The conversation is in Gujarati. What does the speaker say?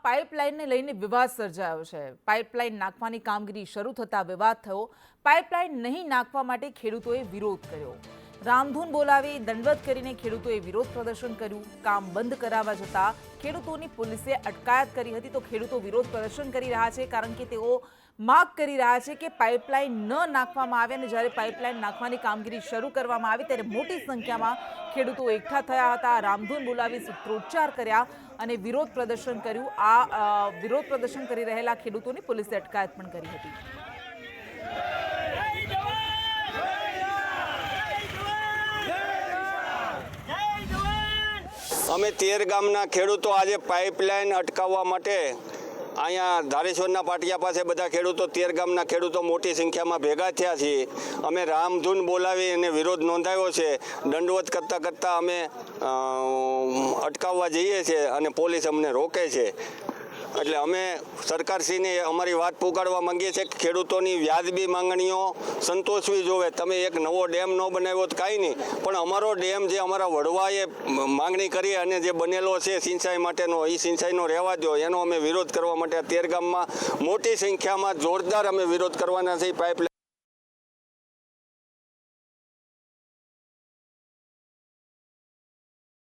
પાઇપલાઇનને લઈને વિવાદ સર્જાયો છે। પાઇપલાઇન નાખવાની કામગીરી શરૂ થતા વિવાદ થયો। પાઇપલાઇન નહીં નાખવા માટે ખેડૂતોએ વિરોધ કર્યો। રામધૂન બોલાવી દંડવત કરીને ખેડૂતોએ વિરોધ પ્રદર્શન કર્યું। કામ બંધ કરાવવા જતા ખેડૂતોની પોલીસે અટકાયત કરી હતી। તો ખેડૂતો વિરોધ પ્રદર્શન કરી રહ્યા છે કારણ કે તેઓ માગ કરી રહ્યા છે કે પાઇપલાઇન ન નાખવામાં આવે અને જ્યારે પાઇપલાઇન નાખવાની કામગીરી શરૂ કરવામાં આવી ત્યારે મોટી સંખ્યામાં ખેડૂતો એકઠા થયા હતા। રામધૂન બોલાવી સૂત્રોચ્ચાર કર્યા અને વિરોધ પ્રદર્શન કર્યું। આ વિરોધ પ્રદર્શન કરી રહેલા ખેડૂતોની પોલીસે અટકાયત પણ કરી હતી। અમે 13 ગામના ખેડૂતો આજે પાઇપલાઇન અટકાવવા માટે અહીંયા ધારેશ્વરના પાટિયા પાસે બધા ખેડૂતો 13 ગામના ખેડૂતો મોટી સંખ્યામાં ભેગા થયા છીએ। અમે રામધૂન બોલાવી અને વિરોધ નોંધાવ્યો છે। દંડવત કરતાં અમે અટકાવવા જઈએ છીએ અને પોલીસ અમને રોકે છે। એટલે અમે સરકારશ્રીને અમારી વાત પુગાડવા માંગીએ છીએ કે ખેડૂતોની વ્યાજબી માંગણીઓ સંતોષવી જોવે। તમે એક નવો ડેમ ન બનાવ્યો તો કાંઈ નહીં, પણ અમારો ડેમ જે અમારા વડવાએ માંગણી કરી અને જે બનેલો છે સિંચાઈ માટેનો, એ સિંચાઈનો રહેવા દો, એનો અમે વિરોધ કરવા માટે 13 ગામમાં મોટી સંખ્યામાં જોરદાર અમે વિરોધ કરવાના છીએ। પાઇપલાઇન